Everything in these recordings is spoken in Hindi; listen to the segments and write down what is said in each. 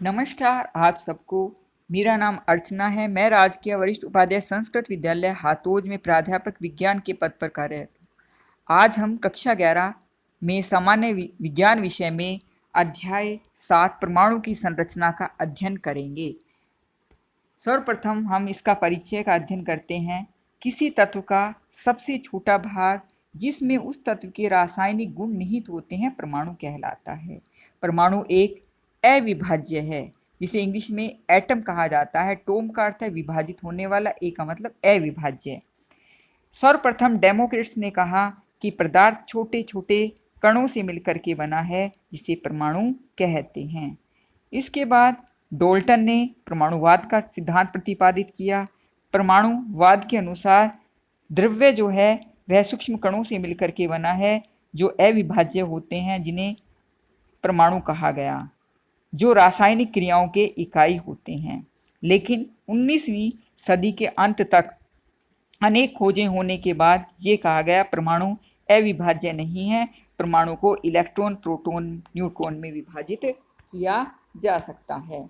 नमस्कार आप सबको। मेरा नाम अर्चना है। मैं राजकीय वरिष्ठ उपाध्याय संस्कृत विद्यालय हातोज में प्राध्यापक विज्ञान के पद पर कार्यरत हूँ। आज हम कक्षा 11 में सामान्य विज्ञान विषय में अध्याय 7 परमाणु की संरचना का अध्ययन करेंगे। सर्वप्रथम हम इसका परिचय का अध्ययन करते हैं। किसी तत्व का सबसे छोटा भाग जिसमें उस तत्व के रासायनिक गुण निहित होते हैं परमाणु कहलाता है। परमाणु एक अविभाज्य है, जिसे इंग्लिश में एटम कहा जाता है। टोम का अर्थ है विभाजित होने वाला, ए का मतलब अविभाज्य। सर्वप्रथम डेमोक्रिटस ने कहा कि पदार्थ छोटे छोटे कणों से मिलकर के बना है, जिसे परमाणु कहते हैं। इसके बाद डोल्टन ने परमाणुवाद का सिद्धांत प्रतिपादित किया। परमाणुवाद के अनुसार द्रव्य जो है वह सूक्ष्म कणों से मिलकर के बना है, जो अविभाज्य होते हैं, जिन्हें परमाणु कहा गया, जो रासायनिक क्रियाओं के इकाई होते हैं। लेकिन 19वीं सदी के अंत तक अनेक खोजें होने के बाद ये कहा गया परमाणु अविभाज्य नहीं है। परमाणु को इलेक्ट्रॉन, प्रोटॉन, न्यूट्रॉन में विभाजित किया जा सकता है।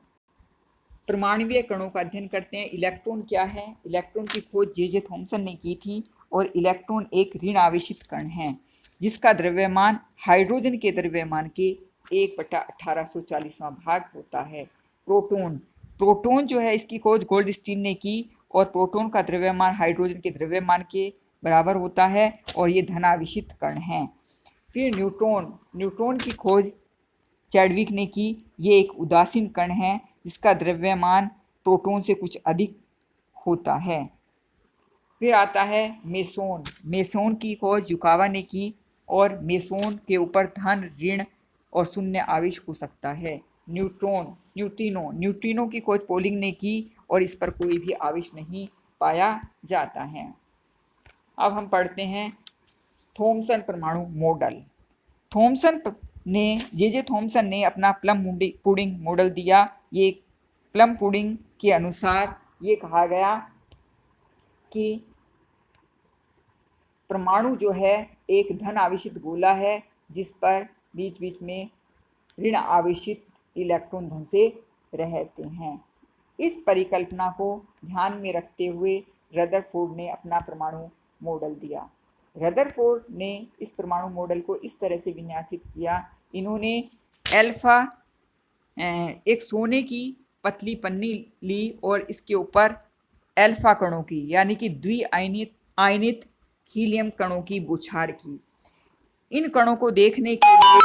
परमाणुीय कणों का अध्ययन करते हैं। इलेक्ट्रॉन क्या है? इलेक्ट्रॉन की खोज जे थॉमसन ने की थी और इलेक्ट्रॉन एक ऋण आवेशित कण है, जिसका द्रव्यमान हाइड्रोजन के द्रव्यमान के 1/1840वां भाग होता है। प्रोटॉन जो है, इसकी खोज गोल्डस्टीन ने की और प्रोटॉन का द्रव्यमान हाइड्रोजन के द्रव्यमान के बराबर होता है और ये धनावेशित कण है। फिर न्यूट्रॉन की खोज चैडविक ने की। ये एक उदासीन कण है जिसका द्रव्यमान प्रोटॉन से कुछ अधिक होता है। फिर आता है मेसोन की खोज युकावा ने की और मेसोन के ऊपर धन, ऋण और शून्य आवेश हो सकता है। न्यूट्रिनो की खोज पोलिंग ने की और इस पर कोई भी आवेश नहीं पाया जाता है। अब हम पढ़ते हैं थॉमसन परमाणु मॉडल। जे थॉमसन ने अपना प्लम पुडिंग मॉडल दिया। ये प्लम पुडिंग के अनुसार ये कहा गया कि परमाणु जो है एक धन आवेशित गोला है, जिस पर बीच बीच में ऋण आवेशित इलेक्ट्रॉन धन से रहते हैं। इस परिकल्पना को ध्यान में रखते हुए रदरफोर्ड ने अपना परमाणु मॉडल दिया। रदरफोर्ड ने इस परमाणु मॉडल को इस तरह से विन्यासित किया। इन्होंने अल्फा एक सोने की पतली पन्नी ली और इसके ऊपर अल्फा कणों की यानी कि द्विआयनित हीलियम कणों की बौछार की। इन कणों को देखने के लिए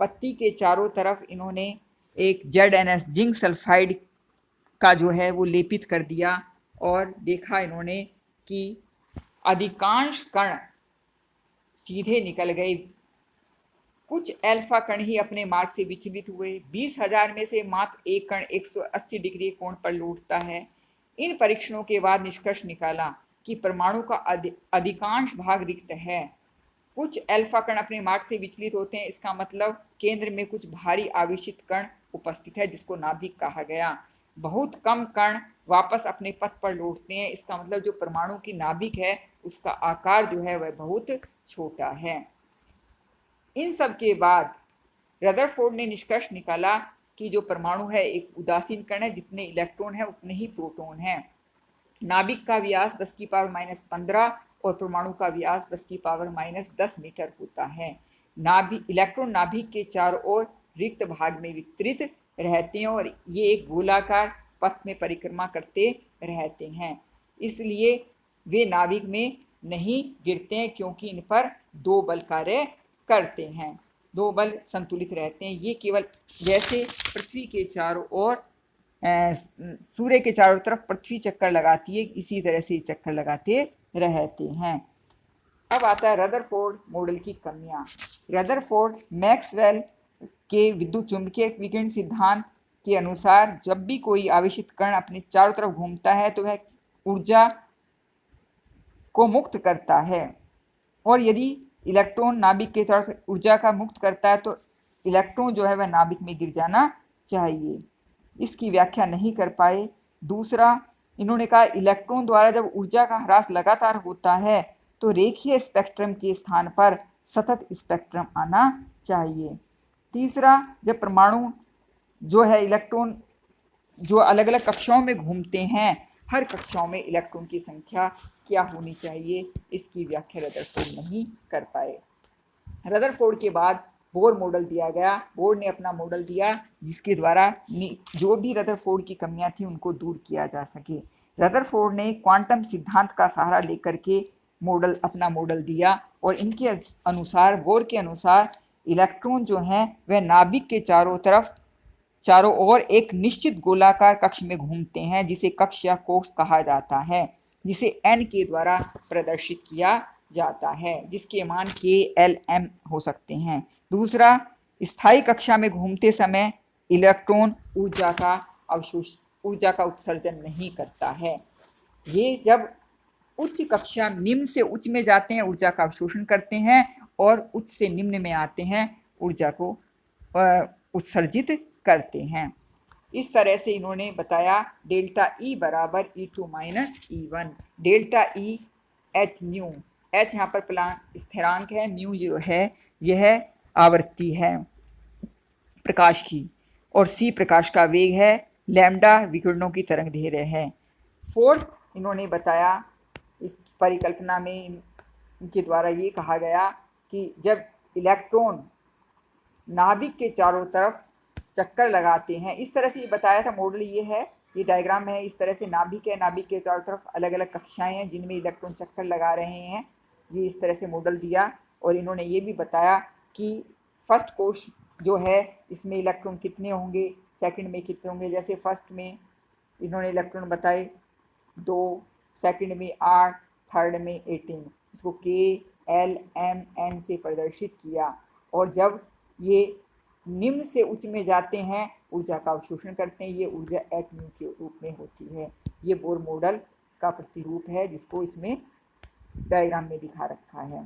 पत्ती के चारों तरफ इन्होंने एक ZnS जिंक सल्फाइड का जो है वो लेपित कर दिया और देखा इन्होंने कि अधिकांश कण सीधे निकल गए। कुछ अल्फा कण ही अपने मार्ग से विचलित हुए। 20,000 में से मात्र एक कण 180 डिग्री कोण पर लौटता है। इन परीक्षणों के बाद निष्कर्ष निकाला कि परमाणु का अधिकांश भाग रिक्त है। कुछ अल्फा कण अपने मार्ग से विचलित होते हैं, इसका मतलब केंद्र में कुछ भारी आवेशित कण उपस्थित है, जिसको नाभिक कहा गया। बहुत कम कण वापस अपने पथ पर लौटते हैं, इसका मतलब जो परमाणु की नाभिक है उसका आकार जो है वह बहुत छोटा है। इन सब के बाद रदरफोर्ड ने निष्कर्ष निकाला कि जो परमाणु है एक उदासीन कण है, जितने इलेक्ट्रॉन है उतने ही प्रोटॉन है। नाभिक का व्यास 10⁻15 और परमाणु का व्यास 10⁻10 मीटर होता है। इलेक्ट्रॉन नाभिक के चारों ओर रिक्त भाग में वितरित रहते हैं और ये एक गोलाकार पथ में परिक्रमा करते रहते हैं, इसलिए वे नाभिक में नहीं गिरते हैं, क्योंकि इन पर दो बल कार्य करते हैं, दो बल संतुलित रहते हैं। ये केवल जैसे पृथ्वी के चारों ओर सूर्य के चारों तरफ पृथ्वी चक्कर लगाती है, इसी तरह से चक्कर लगाते रहते हैं। अब आता है रदरफोर्ड मॉडल की कमियां। रदरफोर्ड मैक्सवेल के विद्युत चुंबकीय विकिरण सिद्धांत के अनुसार जब भी कोई आवेशित कण अपने चारों तरफ घूमता है तो वह ऊर्जा को मुक्त करता है, और यदि इलेक्ट्रॉन नाभिक के तरफ ऊर्जा का मुक्त करता है तो इलेक्ट्रॉन जो है वह नाभिक में गिर जाना चाहिए। इसकी व्याख्या नहीं कर पाए। दूसरा, इन्होंने कहा इलेक्ट्रॉन द्वारा जब ऊर्जा का ह्रास लगातार होता है तो रेखीय स्पेक्ट्रम के स्थान पर सतत स्पेक्ट्रम आना चाहिए। तीसरा, जब परमाणु जो है इलेक्ट्रॉन जो अलग अलग कक्षाओं में घूमते हैं, हर कक्षाओं में इलेक्ट्रॉन की संख्या क्या होनी चाहिए, इसकी व्याख्या रदरफोर्ड नहीं कर पाए। रदरफोर्ड के बाद बोर मॉडल दिया गया। बोर ने अपना मॉडल दिया जिसके द्वारा जो भी रदरफोर्ड की कमियां थी उनको दूर किया जा सके। रदरफोर्ड ने क्वांटम सिद्धांत का सहारा लेकर के अपना मॉडल दिया और इनके अनुसार, बोर के अनुसार, इलेक्ट्रॉन जो हैं वह नाभिक के चारों ओर एक निश्चित गोलाकार कक्ष में घूमते हैं जिसे कक्ष या कोष कहा जाता है, जिसे n के द्वारा प्रदर्शित किया जाता है, जिसके मान k, l, m हो सकते हैं। दूसरा, स्थायी कक्षा में घूमते समय इलेक्ट्रॉन ऊर्जा का उत्सर्जन नहीं करता है। ये जब उच्च कक्षा निम्न से उच्च में जाते हैं ऊर्जा का अवशोषण करते हैं और उच्च से निम्न में आते हैं ऊर्जा को उत्सर्जित करते हैं। इस तरह से इन्होंने बताया डेल्टा E बराबर E2 minus E1। Delta E h new, h यहाँ पर स्थिरांक है, म्यू जो है यह आवृत्ति है प्रकाश की, और c प्रकाश का वेग है, लैम्डा विकिरणों की तरंग दैर्घ्य है। फोर्थ, इन्होंने बताया इस परिकल्पना में इनके द्वारा ये कहा गया कि जब इलेक्ट्रॉन नाभिक के चारों तरफ चक्कर लगाते हैं, इस तरह से ये बताया था, मॉडल ये है, ये डायग्राम है, इस तरह से नाभिक है, नाभिक के चारों तरफ अलग अलग कक्षाएं हैं जिनमें इलेक्ट्रॉन चक्कर लगा रहे हैं। ये इस तरह से मॉडल दिया और इन्होंने ये भी बताया कि फर्स्ट कोष जो है इसमें इलेक्ट्रॉन कितने होंगे, सेकंड में कितने होंगे। जैसे फर्स्ट में इन्होंने इलेक्ट्रॉन बताए 2, सेकंड में 8, थर्ड में 18, इसको K, L, M, N से प्रदर्शित किया। और जब ये निम्न से उच्च में जाते हैं ऊर्जा का अवशोषण करते हैं, ये ऊर्जा h न्यू के रूप में होती है। ये बोर मॉडल का प्रतिरूप है जिसको इसमें डायग्राम में दिखा रखा है।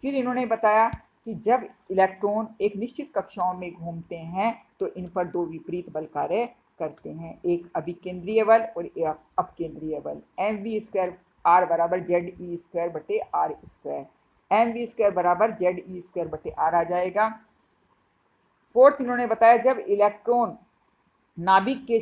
फिर इन्होंने बताया कि जब इलेक्ट्रॉन एक निश्चित कक्षाओं में घूमते हैं तो इन पर दो विपरीत बल कार्य करते हैं, एक अभिकेंद्रीय बल और एक अपकेंद्रीय बल। mv² r बराबर ze² बटे r², mv² बराबर ze² बटे r आ जाएगा। फोर्थ, इन्होंने बताया जब इलेक्ट्रॉन नाभिक के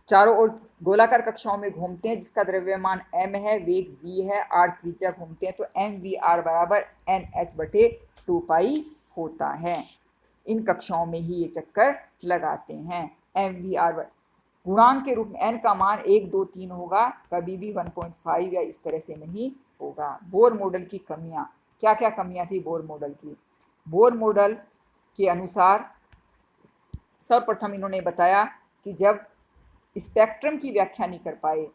चारों ओर गोलाकार कक्षाओं में घूमते हैं जिसका द्रव्यमान m है, वेग v है, r त्रिज्या घूमते हैं, तो mvr बराबर nh बटे 2 पाई होता है। इन कक्षाओं में ही ये चक्कर लगाते हैं। mvr गुणांक के रूप में n का मान 1, 2, 3 होगा, कभी भी 1.5 या इस तरह से नहीं होगा। बोर मॉडल की कमियां, क्या क्या कमियां थी बोर मॉडल की? बोर मॉडल के अनुसार सर्वप्रथम इन्होंने बताया कि जब स्पेक्ट्रम की व्याख्या नहीं कर पाए,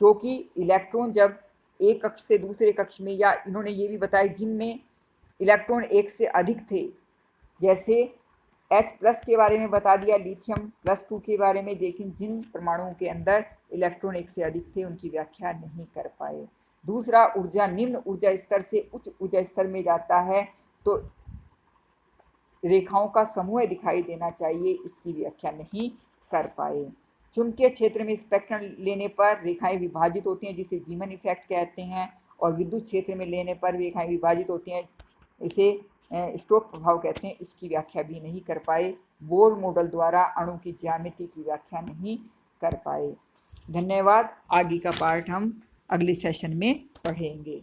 क्योंकि इलेक्ट्रॉन जब एक कक्ष से दूसरे कक्ष में, या इन्होंने ये भी बताया जिनमें इलेक्ट्रॉन एक से अधिक थे, जैसे H+ के बारे में बता दिया, लिथियम +2 के बारे में, लेकिन जिन परमाणुओं के अंदर इलेक्ट्रॉन एक से अधिक थे उनकी व्याख्या नहीं कर पाए। दूसरा, ऊर्जा निम्न ऊर्जा स्तर से उच्च ऊर्जा स्तर में जाता है तो रेखाओं का समूह दिखाई देना चाहिए, इसकी व्याख्या नहीं कर पाए। चुंबकीय क्षेत्र में स्पेक्ट्रम लेने पर रेखाएं विभाजित होती हैं जिसे जीमन इफेक्ट कहते हैं, और विद्युत क्षेत्र में लेने पर रेखाएं विभाजित होती हैं, इसे स्टोक प्रभाव कहते हैं, इसकी व्याख्या भी नहीं कर पाए। बोर मॉडल द्वारा अणु की ज्यामिति की व्याख्या नहीं कर पाए। धन्यवाद। आगे का पार्ट हम अगले सेशन में पढ़ेंगे।